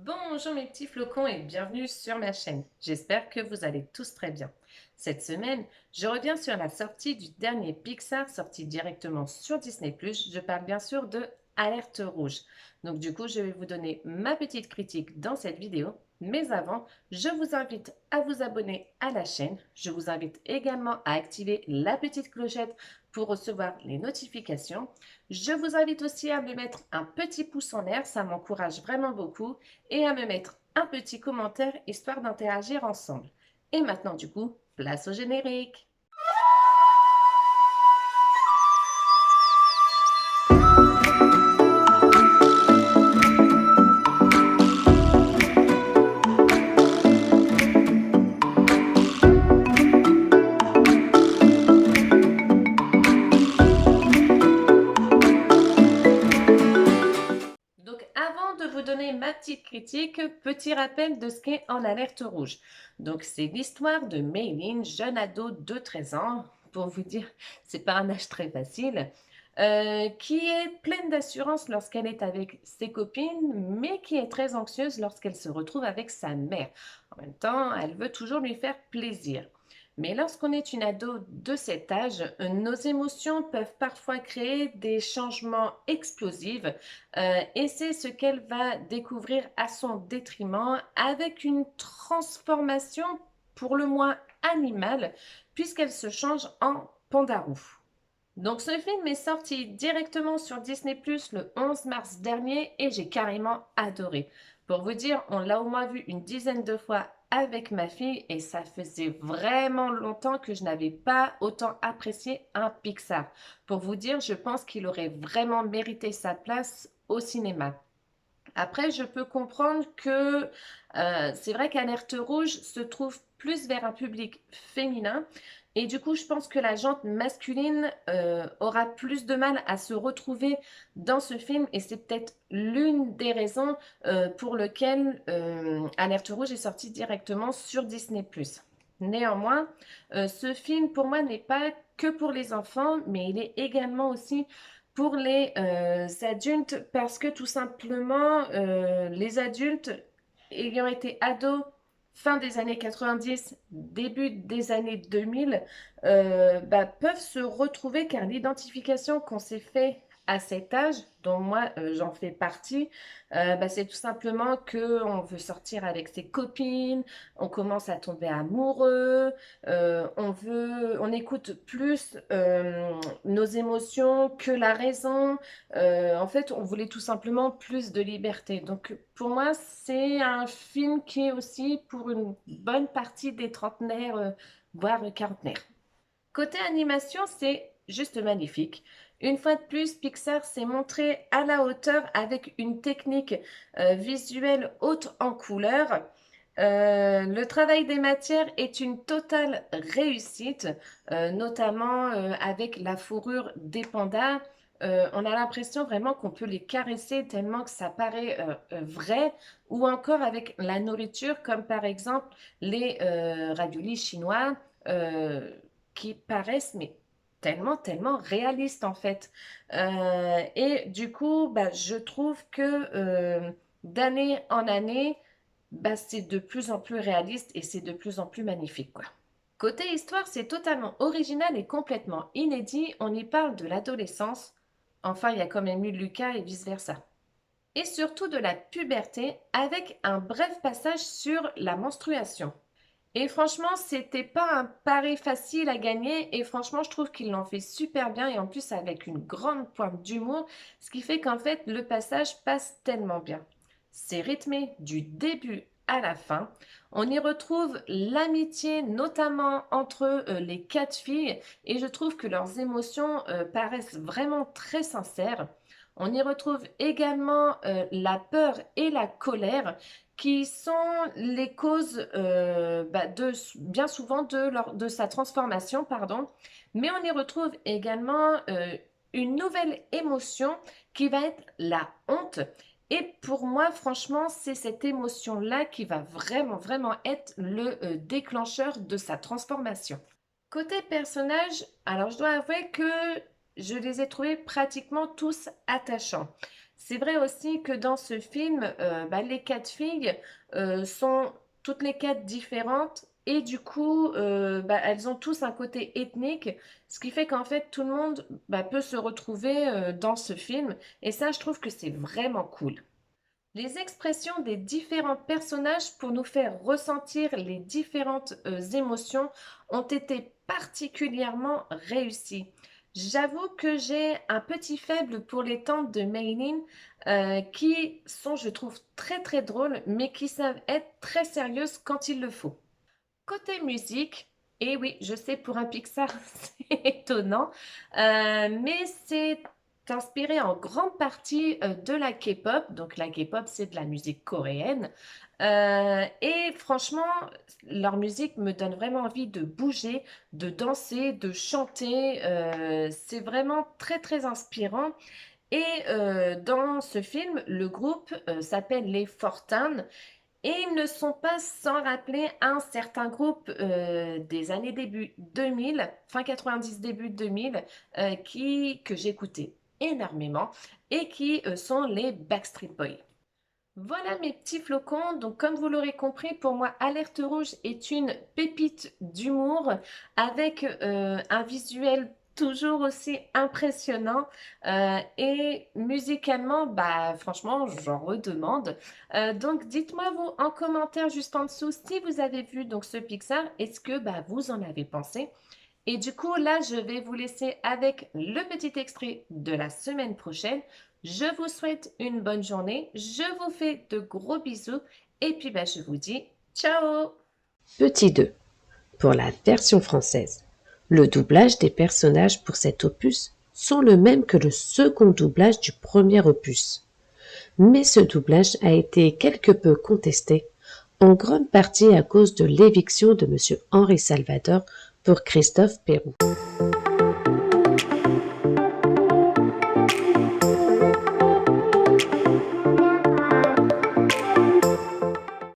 Bonjour mes petits flocons et bienvenue sur ma chaîne. J'espère que vous allez tous très bien. Cette semaine, je reviens sur la sortie du dernier Pixar sorti directement sur Disney+. Je parle bien sûr de Alerte Rouge. Donc du coup, je vais vous donner ma petite critique dans cette vidéo. Mais avant, je vous invite à vous abonner à la chaîne. Je vous invite également à activer la petite clochette pour recevoir les notifications. Je vous invite aussi à me mettre un petit pouce en l'air, ça m'encourage vraiment beaucoup et à me mettre un petit commentaire histoire d'interagir ensemble. Et maintenant du coup, place au générique. Donc avant de vous donner ma petite critique, petit rappel de ce qu'est En Alerte Rouge. Donc c'est l'histoire de Mayline, jeune ado de 13 ans, pour vous dire, c'est pas un âge très facile, qui est pleine d'assurance lorsqu'elle est avec ses copines, mais qui est très anxieuse lorsqu'elle se retrouve avec sa mère. En même temps, elle veut toujours lui faire plaisir. Mais lorsqu'on est une ado de cet âge, nos émotions peuvent parfois créer des changements explosifs et c'est ce qu'elle va découvrir à son détriment avec une transformation pour le moins animale puisqu'elle se change en pandarou. Donc ce film est sorti directement sur Disney Plus le 11 mars dernier et j'ai carrément adoré. Pour vous dire, on l'a au moins vu une dizaine de fois avec ma fille et ça faisait vraiment longtemps que je n'avais pas autant apprécié un Pixar. Pour vous dire, je pense qu'il aurait vraiment mérité sa place au cinéma. Après, je peux comprendre que c'est vrai qu'Alerte Rouge se trouve plus vers un public féminin et du coup, je pense que la gente masculine aura plus de mal à se retrouver dans ce film et c'est peut-être l'une des raisons pour lesquelles Alerte Rouge est sorti directement sur Disney+. Néanmoins, ce film pour moi n'est pas que pour les enfants, mais il est également aussi pour les adultes parce que tout simplement, les adultes ayant été ados fin des années 90, début des années 2000, peuvent se retrouver car l'identification qu'on s'est fait à cet âge, dont moi j'en fais partie, c'est tout simplement que on veut sortir avec ses copines, on commence à tomber amoureux, on écoute plus nos émotions que la raison. En fait, on voulait tout simplement plus de liberté. Donc, pour moi, c'est un film qui est aussi pour une bonne partie des trentenaires, voire quarantenaires. Côté animation, c'est juste magnifique. Une fois de plus, Pixar s'est montré à la hauteur avec une technique visuelle haute en couleurs. Le travail des matières est une totale réussite, notamment avec la fourrure des pandas. On a l'impression vraiment qu'on peut les caresser tellement que ça paraît vrai, ou encore avec la nourriture, comme par exemple les raviolis chinois. Qui paraissent mais tellement réalistes en fait. Et du coup, je trouve que d'année en année, c'est de plus en plus réaliste et c'est de plus en plus magnifique, quoi. Côté histoire, c'est totalement original et complètement inédit. On y parle de l'adolescence. Enfin, il y a quand même eu Lucas et vice-versa. Et surtout de la puberté avec un bref passage sur la menstruation. Et franchement, c'était pas un pari facile à gagner. Et franchement, je trouve qu'ils l'ont fait super bien. Et en plus, avec une grande pointe d'humour. Ce qui fait qu'en fait, le passage passe tellement bien. C'est rythmé du début à la fin. On y retrouve l'amitié, notamment entre les quatre filles. Et je trouve que leurs émotions paraissent vraiment très sincères. On y retrouve également la peur et la colère qui sont les causes bien souvent de sa transformation, pardon. Mais on y retrouve également une nouvelle émotion qui va être la honte. Et pour moi, franchement, c'est cette émotion-là qui va vraiment être le déclencheur de sa transformation. Côté personnage, alors je dois avouer que je les ai trouvés pratiquement tous attachants. C'est vrai aussi que dans ce film, les 4 filles, sont toutes les 4 différentes et du coup, elles ont tous un côté ethnique, ce qui fait qu'en fait tout le monde, peut se retrouver, dans ce film et ça je trouve que c'est vraiment cool. Les expressions des différents personnages pour nous faire ressentir les différentes émotions ont été particulièrement réussies. J'avoue que j'ai un petit faible pour les tantes de Maylin qui sont, je trouve, très très drôles, mais qui savent être très sérieuses quand il le faut. Côté musique, et oui, je sais, pour un Pixar, c'est étonnant, mais c'est inspiré en grande partie de la K-pop. Donc la K-pop, c'est de la musique coréenne. Et franchement, leur musique me donne vraiment envie de bouger, de danser, de chanter. C'est vraiment très, très inspirant. Et dans ce film, le groupe s'appelle les Fortan. Et ils ne sont pas sans rappeler un certain groupe des années début 2000, fin 90, début 2000, que j'écoutais énormément et qui sont les Backstreet Boys. Voilà mes petits flocons. Donc, comme vous l'aurez compris, pour moi, Alerte Rouge est une pépite d'humour avec un visuel toujours aussi impressionnant et musicalement, franchement, j'en redemande. Donc, dites-moi vous en commentaire juste en dessous si vous avez vu donc ce Pixar, est-ce que vous en avez pensé? Et du coup, là, je vais vous laisser avec le petit extrait de la semaine prochaine. Je vous souhaite une bonne journée. Je vous fais de gros bisous. Et puis, je vous dis ciao! Petit 2. Pour la version française. Le doublage des personnages pour cet opus sont le même que le second doublage du premier opus. Mais ce doublage a été quelque peu contesté, en grande partie à cause de l'éviction de M. Henri Salvador pour Christophe Péroux.